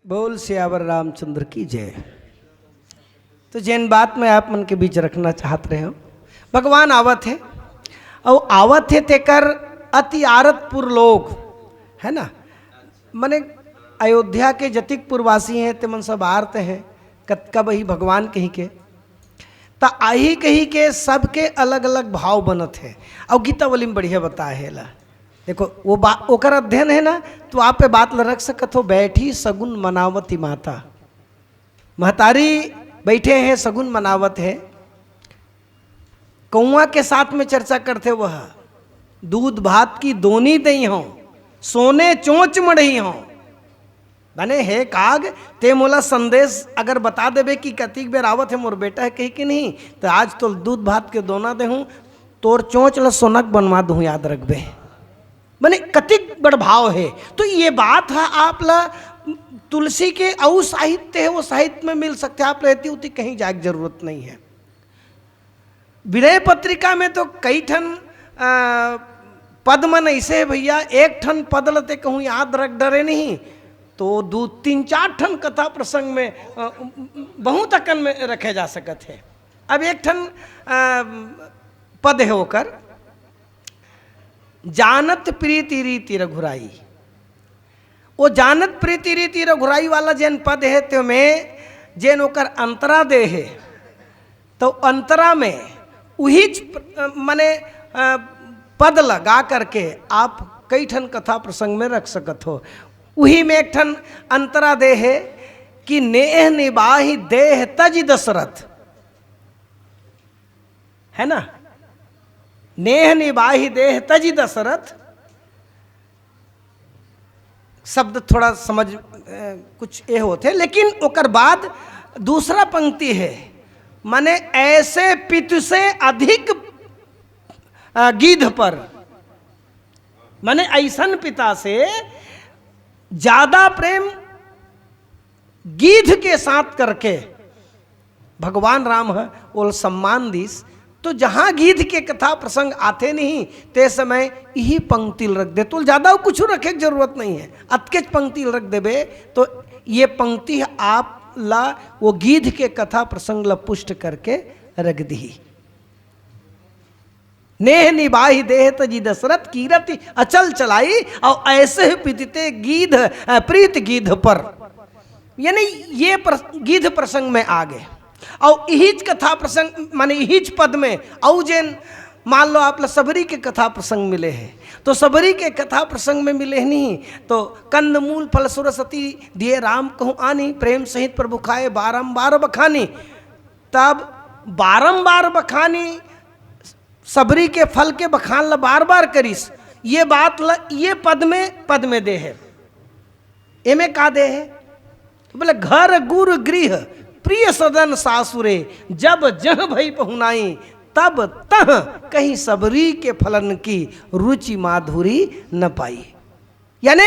बोल सियावर रामचंद्र की जय। तो जैन बात में आप मन के बीच रखना चाहत रहे हो, भगवान आवत है और आवत है तेकर अति आरतपुर लोग है ना, मने अयोध्या के जतिक पुरवासी हैं ते मन सब आरते हैं कतका बही भगवान कही के ता आई कही के सबके अलग अलग भाव बनत है। और गीता वाली में बढ़िया बताए है ला, देखो वो ओकर अध्ययन है ना, तो आप पे बात ल रख सकत हो। बैठी सगुन मनावती माता, महतारी बैठे हैं सगुन मनावत है, कौआ के साथ में चर्चा करते वह दूध भात की दोनी दई हो, सोने चोंच मढ़ी हो। बने हे काग ते मोला संदेश अगर बता देबे कि कतिक बेर आवत है मोर बेटा है कही कि नहीं, तो आज तो दूध भात के दोना दे हूँ, तोर चोंच ल सोनक बनवा दूँ, याद रखबे। बने कतिक बड़ भाव है। तो ये बात है आप ला तुलसी के औ साहित्य है वो साहित्य में मिल सकते, आप रहती उती कहीं जाए की जरूरत नहीं है। विनय पत्रिका में तो कई ठन पद मन ऐसे है भैया, एक ठन पद लते कहूँ याद रख डरे नहीं तो दो तीन चार ठन कथा प्रसंग में बहुत अकन में रखे जा सकत है। अब एक ठन पद है होकर जानत प्रीति रीति रघुराई, वो जानत प्रीति रीति रघुराई वाला जैन पद है तो में जैन ओकर अंतरा दे है, तो अंतरा में वही मने पद लगा करके आप कई ठन कथा प्रसंग में रख सकत हो। वही में एक ठन अंतरा दे है कि नेह निबाही देह तज दशरथ, है ना, नेह निबाही देह तज दशरथ। शब्द थोड़ा समझ कुछ ये होते, लेकिन ओकर बाद दूसरा पंक्ति है, माने ऐसे पितु से अधिक गीध पर, माने ऐसन पिता से ज्यादा प्रेम गीध के साथ करके भगवान राम है वो सम्मान दिस। तो जहां गीध के कथा प्रसंग आते नहीं ते समय यही पंक्ति रख दे, तो ज्यादा कुछ रखे की जरूरत नहीं है, अतकेच पंक्ति रख देबे तो ये पंक्ति आप ला वो गीध के कथा प्रसंग ला पुष्ट करके रख दी। नेह निबाही देह तजी दशरथ कीरति अचल चलाई, और ऐसे ही पितते गीध प्रीत गीध पर, यानी ये गीध प्रसंग में आ गए। और इहिज कथा प्रसंग माने इहिज पद में औ जैन मान लो आप सबरी के कथा प्रसंग मिले हैं, तो सबरी के कथा प्रसंग में मिले नहीं तो कंद मूल फल सुरसती दिए राम कहूँ आनी, प्रेम सहित प्रभु खाए बारंबार बखानी। तब बारंबार बखानी सबरी के फल के बखान ला बार बार करीस, ये बात ला ये पद में दे है। एमे का दे है तो बोले घर गुर गृह प्रिय सदन सासुरे, जब जह भई पहुनाई तब तह कहीं सबरी के फलन की रुचि माधुरी न पाई। यानी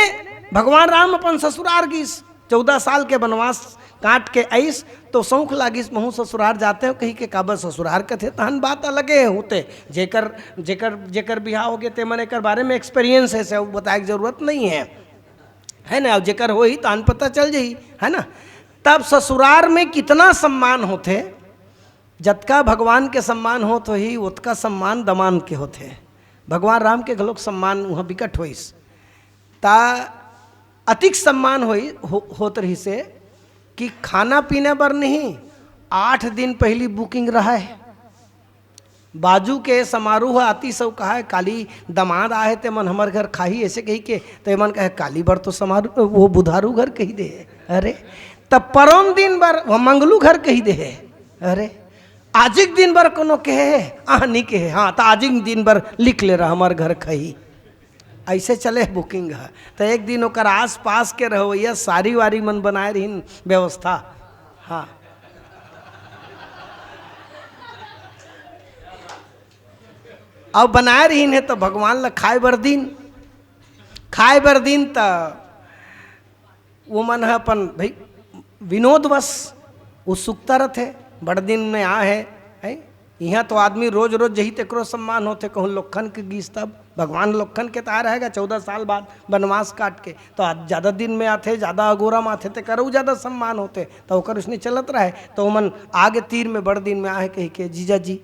भगवान राम अपन ससुरार गिस 14 साल के वनवास काट के आइस, तो शौक लागिस महू ससुरार जाते हो कहीं के काबर ससुरार कथे तहन बात अलगे होते। जेकर जेकर जेकर बिहाव हो गए ते मन एक बारे में एक्सपीरियंस है से बताए की जरूरत नहीं है ना, जेकर हो ही तहन पता चल जाई, है ना। तब ससुरार में कितना सम्मान होते, जतका भगवान के सम्मान हो तो ही उतका सम्मान दमान के होते। भगवान राम के घलोक सम्मान वहाँ विकट होइस ता अतिक सम्मान होत रही से कि खाना पीने पर नहीं 8 दिन पहली बुकिंग रहा है। बाजू के समारोह आती सब कहा है काली दमाद आए ते मन हमार घर खाही ऐसे कही के, तो मन कहे काली बार तो समारोह वो बुधारू घर कही दे, अरे तब परम दिन बार वह मंगलू घर कही दे, अरे आजिक दिन बार कोनो कहे नहीं कहे, हाँ तो आजिक दिन बार लिख ले रहा हमार घर खही, ऐसे चले बुकिंग है। तो एक दिन ओकर आस पास के रहोइया सारी वारी मन बनाए रही व्यवस्था, हाँ अब बनाए रही है तो भगवान ला खाए बर दिन तो वो मन है अपन भाई विनोद बस उत्सुकता रहते, बड़ दिन में आ है यहाँ तो आदमी रोज रोज यही तेकरो सम्मान होते, कहूँ लोखन के गीस तब भगवान लोखन के तार रहेगा 14 साल बाद वनवास काट के, तो ज़्यादा दिन में आते, ज़्यादा अगोरम आते तो करो ज़्यादा सम्मान होते, तो ओकर उसने चलत रहे। तो मन आगे तीर में बड़ दिन में आए कही के जीजा जी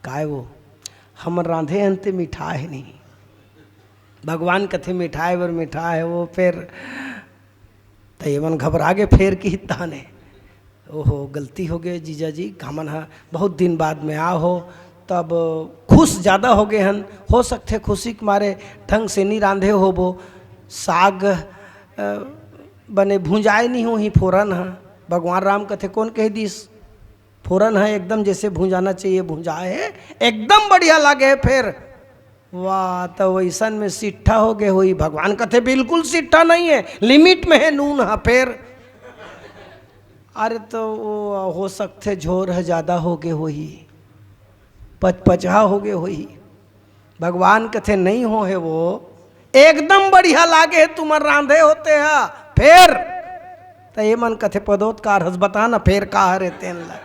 काय वो हम रांधे अंते मिठाई है नहीं, भगवान कथे मिठाई बर मिठाई है वो, फिर तो ये मन घबरा के फेर की ताने, ओहो गलती हो गई जीजा जी, कामन है बहुत दिन बाद में आ हो, तब खुश ज़्यादा हो गए हन, हो सकते खुशी के मारे ढंग से नहीं रांधे हो वो, साग बने भूंजाए नहीं हो ही फोरन है, भगवान राम कथे कौन कह दिस फोरन है एकदम जैसे भूंजाना चाहिए भूंजाए है, एकदम बढ़िया लगे, फिर वाह तो वैसन में सिट्ठा हो गए हुई, भगवान कथे बिल्कुल सिट्ठा नहीं है, लिमिट में है नून है, फिर अरे तो वो हो सकते झोर है ज़्यादा हो गए हुई, पचपचा हो गए हुई, भगवान कथे नहीं हो है वो एकदम बढ़िया लागे है तुम रांधे होते हैं, फिर तो ये मन कथे पदोत्कार हस बता ना फिर का हरे तेन लगे,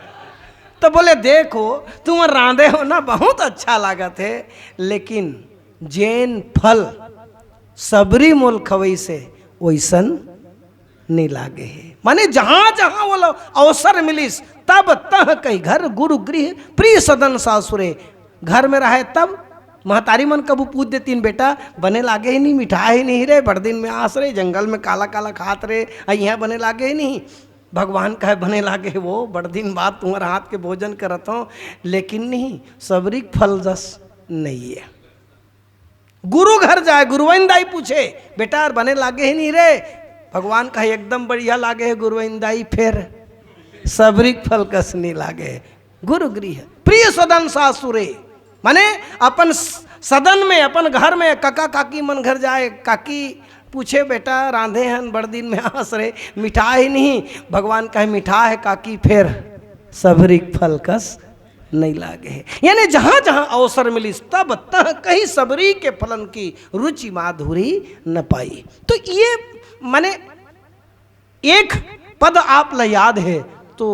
तो बोले देखो तुम रांधे हो ना बहुत अच्छा लागत है, लेकिन जैन फल सबरी मोल खवई से वैसन नहीं लागे है, माने जहां जहां वो अवसर मिलिस तब तह कई घर गुरु गृह प्रिय सदन सासुरे, घर में रहे तब महतारी मन कबू पूछ देतीन बेटा बने लागे ही नहीं, मिठाई ही नहीं रे, बड़ दिन में आस रे, जंगल में काला काला खात रे, यहाँ बने लागे ही नहीं, भगवान कहे बने लागे वो बड़ दिन बाद तुम्हारे हाथ के भोजन करत हो, लेकिन नहीं सबरी फल जस नहीं है। गुरु घर जाए गुरुवंदाई पूछे बेटा बने लागे ही नहीं रे, भगवान कहे एकदम बढ़िया लागे है गुरुवंदाई, फिर सबरी फल कस नहीं लागे, गुरु गृह प्रिय सदन सासुरे, माने अपन सदन में अपन घर में काका काकी मन घर जाए, काकी पूछे बेटा रांधे हैं बड़ दिन में आस रे, मिठाई नहीं, भगवान कहे मिठा है काकी, फिर सबरी फल कस नहीं लागे है, यानी जहां जहां अवसर मिली तब तह कहीं सबरी के फलन की रुचि माधुरी न पाई। तो ये माने एक पद आप ला याद है तो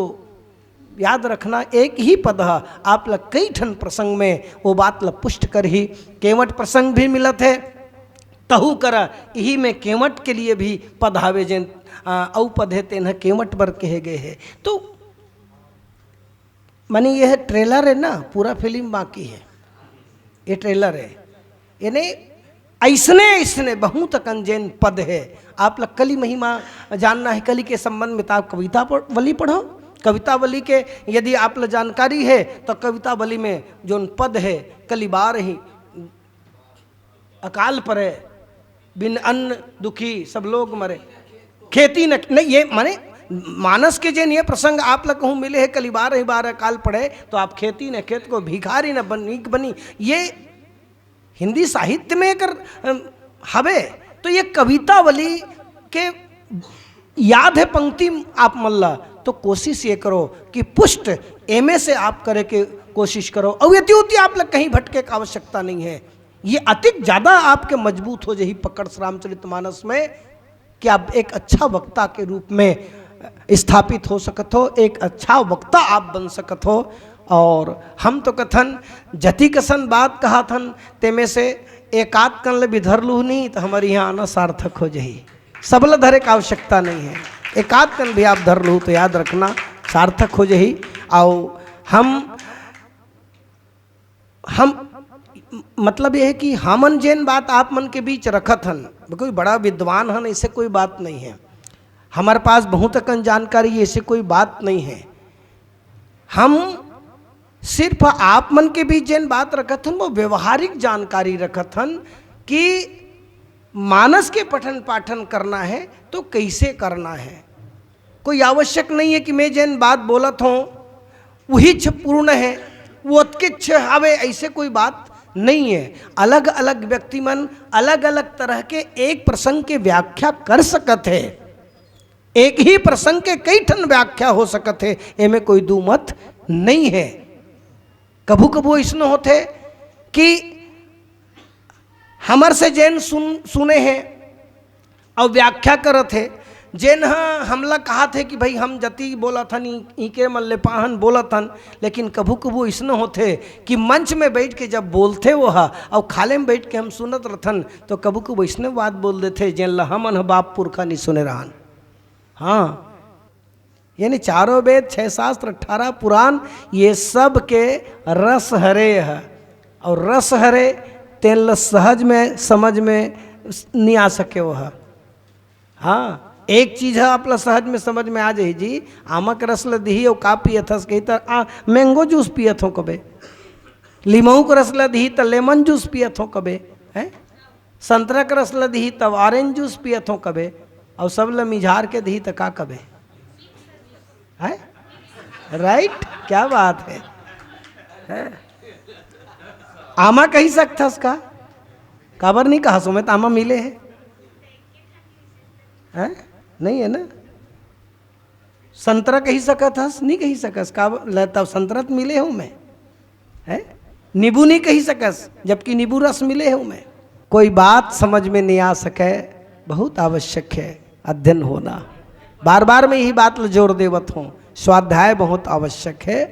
याद रखना, एक ही पद है आप ला कई ठन प्रसंग में वो बात ला पुष्ट कर ही, केवट प्रसंग भी मिलत है तहु कर यही में केवट के लिए भी पद आवे जैन औ पद है तेन केवट बर कहे गए है। तो मानी यह ट्रेलर है ना, पूरा फिल्म बाकी है, ये ट्रेलर है, यानी ऐसने ऐसने बहुत कंजेन पद है। आप लोग कली महिमा जानना है, कली के संबंध में आप कवितावली पढ़ो, कवितावली के यदि आप लोग जानकारी है तो कवितावली में जो पद है कली बार ही अकाल पड़े बिन अन्न दुखी सब लोग मरे, खेती न नहीं, ये माने मानस के जैन ये प्रसंग आप लोग कहूँ मिले है कली बार ही बार अकाल पड़े तो आप खेती न खेत को भिखारी न बनी, ये हिंदी साहित्य में कर हवे। तो ये कवितावली के याद है पंक्ति आप मल्ला तो कोशिश ये करो कि पुष्ट एमए से आप करे के कोशिश करो, और यति आप लोग कहीं भटके की आवश्यकता नहीं है, ये अतिक ज़्यादा आपके मजबूत हो जाही पकड़ रामचरितमानस में कि आप एक अच्छा वक्ता के रूप में स्थापित हो सकत हो, एक अच्छा वक्ता आप बन सकत हो। और हम तो कथन जति कसन बात कहा थन ते में से एक आध कन ले भी धर लू नहीं तो हमारे यहाँ आना सार्थक हो जाही, सबल धरे का आवश्यकता नहीं है, एक आध कन भी आप धर लू तो याद रखना सार्थक हो जाही। और हम मतलब यह है कि हमन जैन बात आप मन के बीच रखत हन, कोई बड़ा विद्वान हन ऐसे कोई बात नहीं है, हमारे पास बहुत कन जानकारी ऐसे कोई बात नहीं है, हम सिर्फ आप मन के बीच जैन बात रखत हन वो व्यवहारिक जानकारी रखत हन कि मानस के पठन पाठन करना है तो कैसे करना है। कोई आवश्यक नहीं है कि मैं जैन बात बोलत हूँ वही पूर्ण है, वो उत्किच्छ हवे, ऐसे कोई बात नहीं है। अलग अलग व्यक्ति मन अलग अलग तरह के एक प्रसंग के व्याख्या कर सकत है, एक ही प्रसंग के कई ठन व्याख्या हो सकत है, एमे कोई दो मत नहीं है। कभू कभू ऐसा होते कि हमर से जैन सुने हैं और व्याख्या करत है, जेन हमला कहा थे कि भाई हम जति बोला थन इके मन ले पाहन बोला थन, लेकिन कभू कभू इसने होते कि मंच में बैठ के जब बोलते वो हा और खाले में बैठ के हम सुनत रहथन तो कभू कभू इसने बात बोल देते जेन ला हमन बाप पुरखा नहीं सुने रहन। हाँ, यानी चारों वेद 6 शास्त्र 18 पुराण ये सब के रस हरे है, और रस हरे तेल सहज में समझ में नहीं आ सके वो है। हाँ, एक चीज़ है आप सहज में समझ में आ जाए जी, आमक रस ल दी और का पियत हस कही तो मैंगो जूस पियत हो कबे, लीमऊ का रस ल दी तो लेमन जूस पियत हो कबे, हैं संतरा का रस ल दी तब ऑरेंज जूस पियत हो कबे, और सब ल मिझार के दी तो का कबे, है राइट, क्या बात है? आमा कही सकता उसका काबर नहीं कहा सो में तो आमा मिले है? नहीं है ना। संतरा कही सकत हस नहीं कही सकस का तब संतरत मिले हूँ मैं, है नींबू नहीं कही सकस जबकि नींबू रस मिले हूँ मैं। कोई बात समझ में नहीं आ सके बहुत आवश्यक है अध्ययन होना। बार बार मैं यही बात जोर देवत हूँ, स्वाध्याय बहुत आवश्यक है।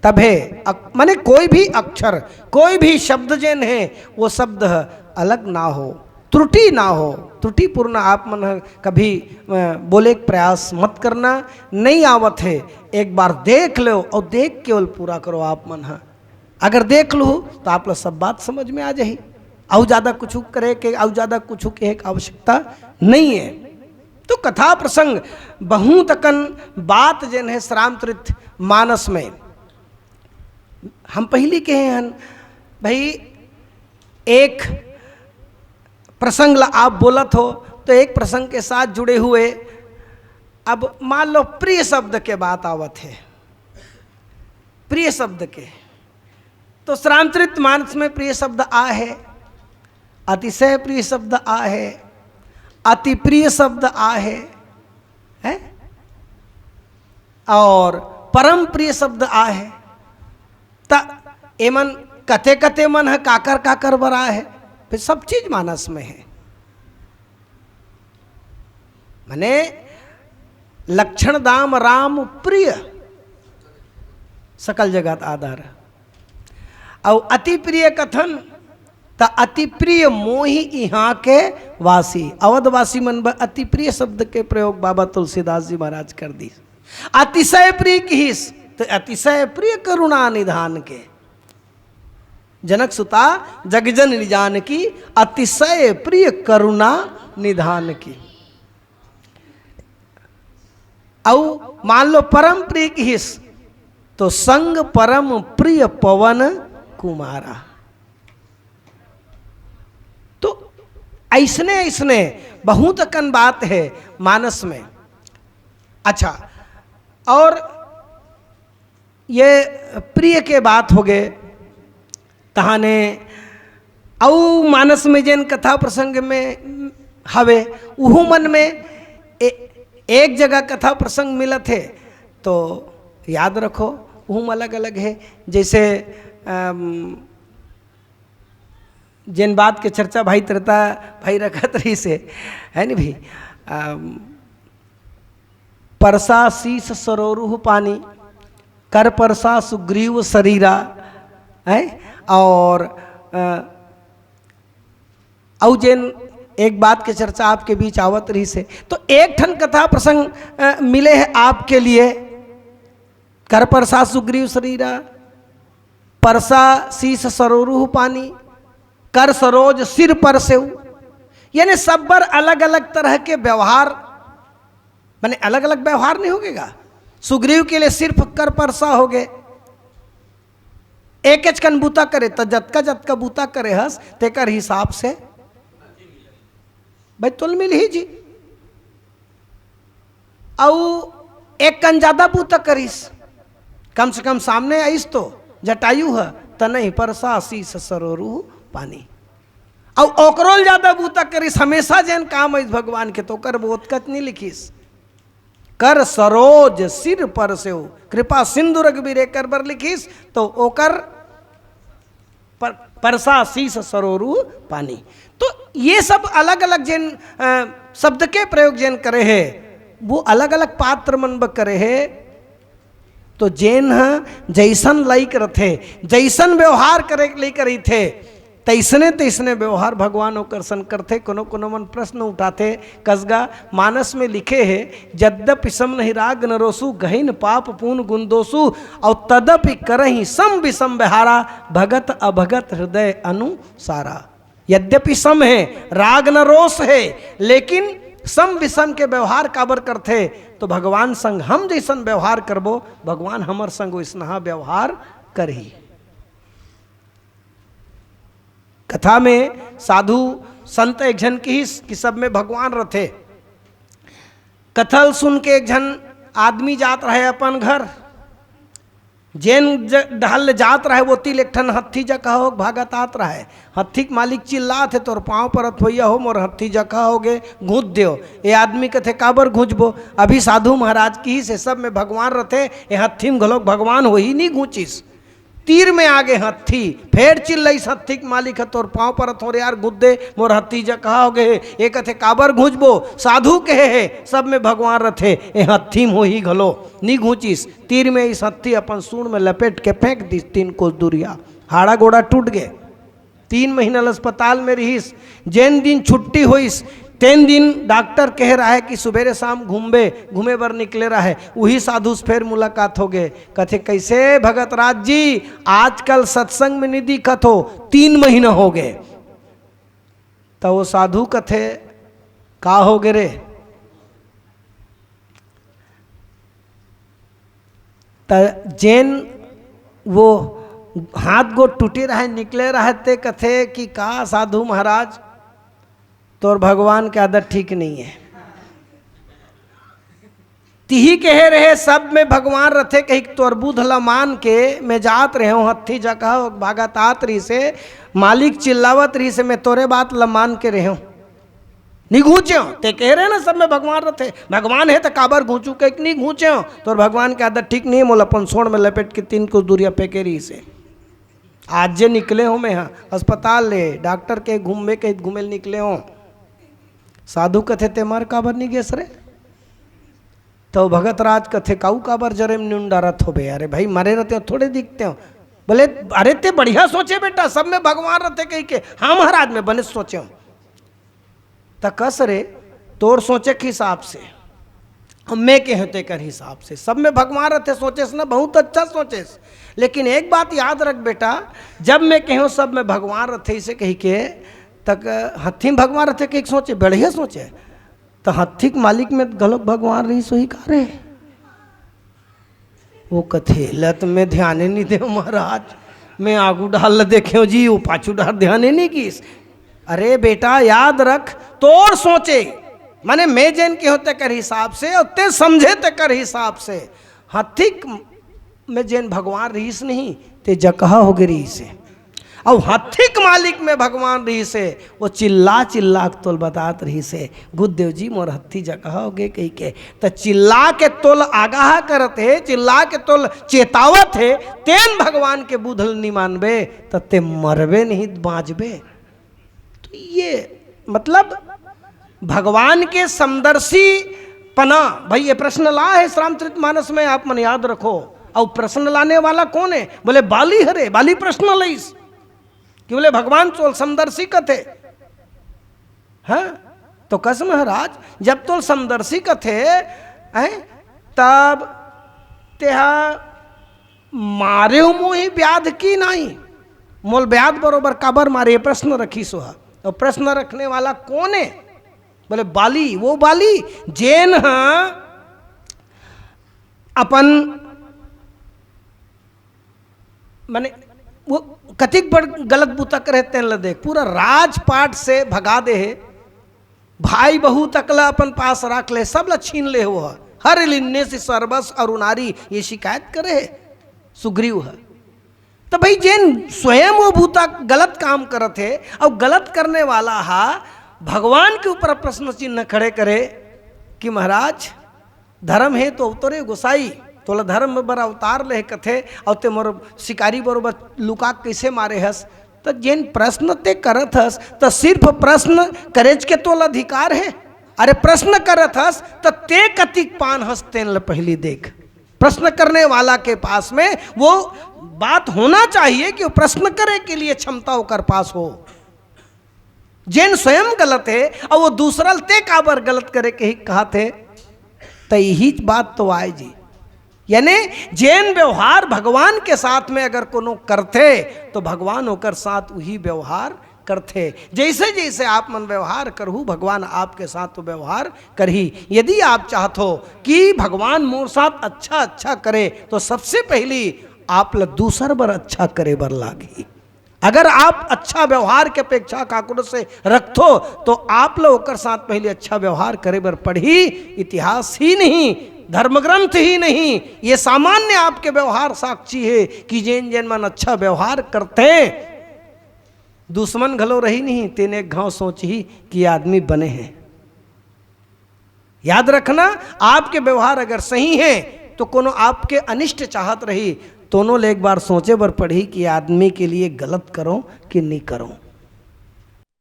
तभे माने कोई भी अक्षर कोई भी शब्द जेन है वो शब्द अलग ना हो, त्रुटि ना हो, त्रुटिपूर्ण आप मन कभी बोले प्रयास मत करना, नहीं आवत है एक बार देख लो और देख केवल पूरा करो आप मन। अगर देख लो तो आप लोग सब बात समझ में आ जाए, और ज़्यादा कुछ करे के और ज़्यादा कुछ के आवश्यकता नहीं है। तो कथा प्रसंग बहुत अकन बात जन है रामचरित मानस में हम पहले कहे हैं भाई, एक प्रसंग ला आप बोलत हो तो एक प्रसंग के साथ जुड़े हुए अब मान लो प्रिय शब्द के बात आवत है, प्रिय शब्द के तो रामचरित मानस में प्रिय शब्द आ है, अतिशय प्रिय शब्द आ है, अति प्रिय शब्द आ है और परम प्रिय शब्द आ है। एमन कते कते मन है काकर काकर बरा है, फिर सब चीज मानस में है। माने लक्षण दाम राम प्रिय सकल जगत आधार, और अति प्रिय कथन त अति प्रिय मोही यहाँ के वासी, अवधवासी मन ब अति प्रिय शब्द के प्रयोग बाबा तुलसीदास जी महाराज कर दी। अतिशय प्रिय किस तो अतिशय प्रिय करुणा निधान के, जनक सुता जगजन निजान की अतिशय प्रिय करुणा निधान की। और मान लो परम प्रिय किस तो संग परम प्रिय पवन कुमारा। तो ऐसने ऐसने बहुत अकन बात है मानस में। अच्छा, और ये प्रिय के बात हो गए तहाने, औ मानस में जैन कथा प्रसंग में हवे उहू मन में एक जगह कथा प्रसंग मिलत है तो याद रखो उहू अलग अलग है। जैसे जैन बात के चर्चा भाई तरता भाई रखत रही से है नहीं भाई, परसा शीस सरोरुह पानी कर परसा सुग्रीव शरीरा है। और औजैन एक बात के चर्चा आपके बीच आवत रही से, तो एक ठन कथा प्रसंग मिले हैं आपके लिए, कर परसा सुग्रीव शरीरा, परसा शीस सरोरुह पानी, कर सरोज सिर पर से, यानी सब पर अलग अलग तरह के व्यवहार, माने अलग अलग व्यवहार नहीं होगेगा। सुग्रीव के लिए सिर्फ कर परसा हो गए, एक कन बूता करे तो जतका जतका बूता करे हस तेकर हिसाब से भाई तुल मिल ही जी। और एक कन ज्यादा बूता करिस कम से कम सामने आइस तो जटायु है तो नहीं परसा शीस सरोरुह पानी, और ओकरोल ज्यादा बूता करिस हमेशा जैन काम है भगवान के तो कर बोतकत नहीं लिखिस, कर सरोज सिर पर से कृपा सिंधु रघुबीर कर बर लिखिस तो ओकर परसा शीस सरोरुह पानी। तो ये सब अलग अलग जिन शब्द के प्रयोग जिन करे है वो अलग अलग पात्र मन ब करे है। तो जैन जैसन लाइक रथे, जैसन व्यवहार करे लेकर करी थे, तैसने तैसने व्यवहार भगवान ओकर सन करते। कोनो कोनो मन प्रश्न उठाते। कसगा मानस में लिखे है, यद्यपि सम नहीं राग नरोसु गहीन पाप पूर्ण गुंदोसु और तदपि करही सम विषम व्यहारा भगत अभगत हृदय अनुसारा। यद्यपि सम है, राग न रोष है, लेकिन सम विषम के व्यवहार काबर करते। तो भगवान संग हम जैसन व्यवहार करबो, भगवान हमर संग वैसना व्यवहार करही। कथा में साधु संत एक जन की सब में भगवान रथे। कथल सुन के एक जन आदमी जात रहे अपन घर। जैन ढल जात रहे वो तिल एक ठन हत्थी जका हो भागत आत रहे। हत्थी के मालिक चिल्ला थे तोर पाँव पर अथवैया हो मोर हत्थी जका हो गे घूँच दियो। ये आदमी कथे काबर घूँचबो, अभी साधु महाराज की ही से सब में भगवान रथे। ये हत्थी में घलोक भगवान हो ही नहीं घूँचिस। तीर में आगे हत्थी फेर चिल्लईस हत्थी के मालिक है तोर पाँव पर थोड़े यार गुद्दे मोर हत्थी जका हो गए। ये कथे काबर घूँचबो, साधु कहे है सब में भगवान रथे। ये हत्थी में हो ही घलो नी घूँचिस। तीर में इस हत्थी अपन सूंड में लपेट के फेंक दी 3 कोस दूरिया, हाड़ा गोड़ा टूट गए। 3 महीना अस्पताल में रहीस। जैन दिन छुट्टी होइस, 3 दिन डॉक्टर कह रहा है कि सवेरे शाम घूमे बर निकले रहा है। वही साधु से फिर मुलाकात हो गए। कथे कैसे भगत राज जी आजकल सत्संग में नहीं दिखत हो, 3 महीना हो गए। तो वो साधु कथे का हो गए रे। जैन वो हाथ गोड़ टूटे रहे निकले रहते। कथे कि का साधु महाराज तोर भगवान के आदत ठीक नहीं है। तिही कहे रहे सब में भगवान रथे। कही तोर बुध ला मान के मैं जात रहे हूँ हत्थी जगह भागत आत रही से मालिक चिल्लावत रही से मैं तोरे बात ला मान के रहे हूँ नहीं घूचे हो। ते कह रहे ना सब में भगवान रथे, भगवान है तो काबर घूचू कह नहीं घूचे हो। तोर भगवान के आदत ठीक नहीं है। मोल अपन सोड़ में लपेट के 3 कोस दूरिया फेंके रही से। आज जे निकले हो मैं अस्पताल ले डॉक्टर के घूमे निकले हो। साधु कथे ते मर काबर नहीं गेस रे। तो भगत राज कथे काऊ काबर जरे निंडारत हो बे। अरे भाई मरे रहते हो थोड़े दिखते हो। बोले अरे ते बढ़िया सोचे बेटा, सब में भगवान रहते कही के। हाँ महाराज में बने सोचे हो। तो कस रे तोर सोचे के हिसाब से मैं के होते कर हिसाब से सब में भगवान रहते सोचेस ना, बहुत अच्छा सोचेस। लेकिन एक बात याद रख बेटा, जब मैं कहूँ सब में भगवान रहते इसे कही के तक हत्थी में भगवान रहते कि सोचे बढ़िया सोचे। तो हत्थी के मालिक में गलत भगवान रही सो ही का रे। वो कथे लत में ध्यान नहीं दे महाराज, मैं आगू डाल देखे जी वो पाछू डाल ध्यान नहीं किस। अरे बेटा याद रख तोर सोचे माने मैं जैन के होते कर हिसाब से और ते समझे ते कर हिसाब से। हत्थी में जैन भगवान रहीस नहीं ते जकहा हो गई रही से। और हत्थी के मालिक में भगवान रही से वो चिल्ला चिल्ला तोल बतात रही से गुरुदेव जी मोर हत्थी जगह हो गए कही के। तो चिल्ला के तोल आगाह करते, चिल्ला के तोल चेतावत है। तेन भगवान के बुधल नहीं मानबे तो ते मरबे नहीं बाँचबे। तो ये मतलब भगवान के समदर्शी पना। भाई ये प्रश्न ला है रामचरितमानस में, आप मन याद रखो। और प्रश्न लाने वाला कौन है? बोले बाली हरे, बाली प्रश्न लईस कि बोले भगवान चोल समदर्शी कथे। हाँ तो कस महाराज जब तोल समदर्शी कथे तब तेहा मारे मोही व्याध की नहीं मोल व्याध बरोबर काबर मारे प्रश्न रखी सोहा। तो प्रश्न रखने वाला कौन है? बोले बाली। वो बाली जैन अपन माने वो कथिक बड़ गलत बुता करे तेन ल देख पूरा राजपाट से भगा दे है। भाई बहू तकला अपन पास रख ले, सब ला छीन ले हो। हर लिन्ने से सर्वस अरुणारी ये शिकायत करे है सुग्रीव है। तो भाई जैन स्वयं वो भूता गलत काम करत है और गलत करने वाला हा भगवान के ऊपर प्रश्न चिन्ह खड़े करे कि महाराज धर्म है तो उतरे गोसाई तोला धर्म बर अवतार ले कथे और ते मोर शिकारी बरोबर लुका कैसे मारे हस। तो जिन प्रश्न ते करत हस तो सिर्फ प्रश्न करेज के तोल अधिकार है। अरे प्रश्न करत हस तो ते कतिक पान हस तेन ल पहली देख। प्रश्न करने वाला के पास में वो बात होना चाहिए कि वो प्रश्न करे के लिए क्षमता होकर पास हो। जिन स्वयं गलत है और वो दूसरा ते काबर गलत करे के ही कहा थे, तो यही बात तो आए जी। यानी जैन व्यवहार भगवान के साथ में अगर कोनो करते तो भगवान होकर साथ वही व्यवहार करते। जैसे जैसे आप मन व्यवहार करहु भगवान आपके साथ तो व्यवहार करही। यदि आप चाहते हो कि भगवान मोर साथ अच्छा करे तो सबसे पहली आप ल दूसर बर अच्छा करे बर लागी। अगर आप अच्छा व्यवहार के अपेक्षा काकुड़ से रखो तो आप लोग ओकर साथ पहले अच्छा व्यवहार करे बर पढ़ी। इतिहास ही नहीं, धर्म ग्रंथ ही नहीं, ये सामान्य आपके व्यवहार साक्षी है कि जैन जैन मन अच्छा व्यवहार करते दुश्मन घलो रही नहीं तेने एक घाव सोच ही कि आदमी बने हैं। याद रखना, आपके व्यवहार अगर सही है तो कोनो आपके अनिष्ट चाहत रही दोनों ले एक बार सोचे बर पड़ी कि आदमी के लिए गलत करो कि नहीं करो।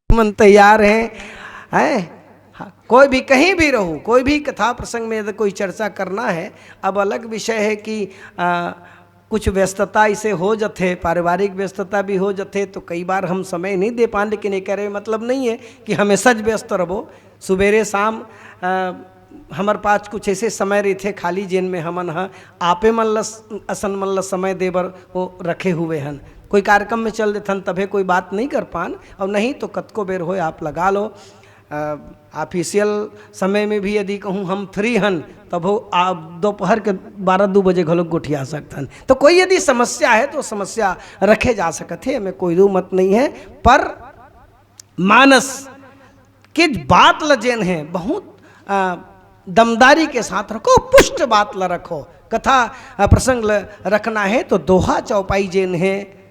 मन तैयार हैं हाँ, कोई भी कहीं भी रहो, कोई भी कथा प्रसंग में यदि कोई चर्चा करना है। अब अलग विषय है कि कुछ व्यस्तता इसे हो जाते, पारिवारिक व्यस्तता भी हो जाते तो कई बार हम समय नहीं दे पाए। लेकिन ये कह रहे मतलब नहीं है कि हमेशा व्यस्त रहो। सुबेरे शाम हमारे पास कुछ ऐसे समय रही थे खाली जिन में हमन आपे मन असन मन ल समय देवर वो रखे हुए हैं। कोई कार्यक्रम में चल देथन तभे कोई बात नहीं कर पान, और नहीं तो कतको बेर हो आप लगा लो। ऑफिशियल समय में भी यदि कहूँ हम फ्री हन तब हो आप दोपहर के 12-2 बजे घलोक गोठिया सकथन। तो कोई यदि समस्या है तो समस्या रखे जा सकते, हमें कोई दो मत नहीं है। पर मानस कि बात ल जेन है बहुत दमदारी के साथ रखो, पुष्ट बात ला रखो। कथा प्रसंग रखना है तो दोहा चौपाई जेन है,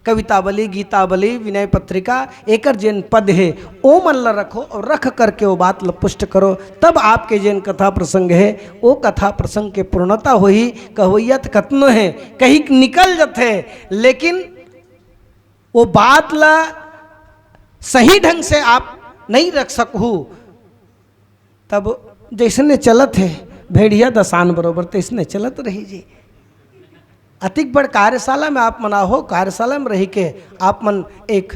कवितावली, गीतावली, विनय पत्रिका एकर जेन पद है ओ मन ला रखो और रख करके वो बात ला पुष्ट करो। तब आपके जेन कथा प्रसंग है वो कथा प्रसंग के पूर्णता होही। कहोयत कतनो है कहीं निकल जाते, लेकिन वो बात ला सही ढंग से आप नहीं रख सकू तब जैसने चलत है भेड़िया दसान बरोबर तैसने चलत रही जी। अतिक बड़ कार्यशाला में आप मना हो, कार्यशाला में रही के आप मन एक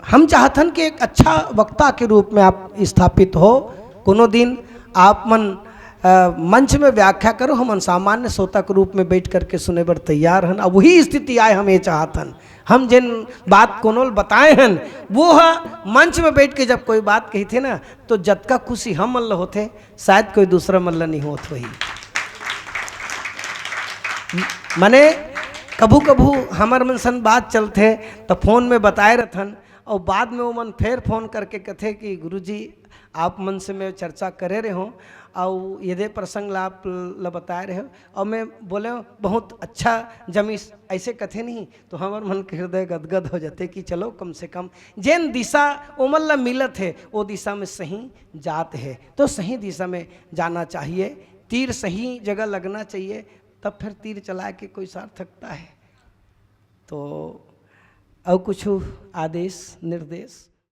हम चाहतन कि एक अच्छा वक्ता के रूप में आप स्थापित हो। कोनो दिन आप मन मंच में व्याख्या करो, हम सामान्य श्रोता के रूप में बैठ करके सुने बर तैयार हन। अब वही स्थिति आए हम ये चाहतन। हम जिन बात कोनो बताए हैं वो है मंच में बैठ के जब कोई बात कही थे ना तो जतका खुशी हम मन ल होते शायद कोई दूसरा मन ल नहीं होत वही। मने कभू कभू हमार मन सन बात चलते तो फोन में बताए रहथन और बाद में वो मन फिर फोन करके कथे कि गुरुजी आप मन से मैं चर्चा करे रहे हो और यदि प्रसंग ला आप ला बताए रहे हो। और मैं बोले बहुत अच्छा जमी ऐसे कथे नहीं तो हमार मन के हृदय गदगद हो जाते कि चलो कम से कम जैन दिशा उमल ला मिलत है वो दिशा में सही जात है तो सही दिशा में जाना चाहिए। तीर सही जगह लगना चाहिए तब फिर तीर चला के कोई सार्थकता है। तो और कुछ आदेश निर्देश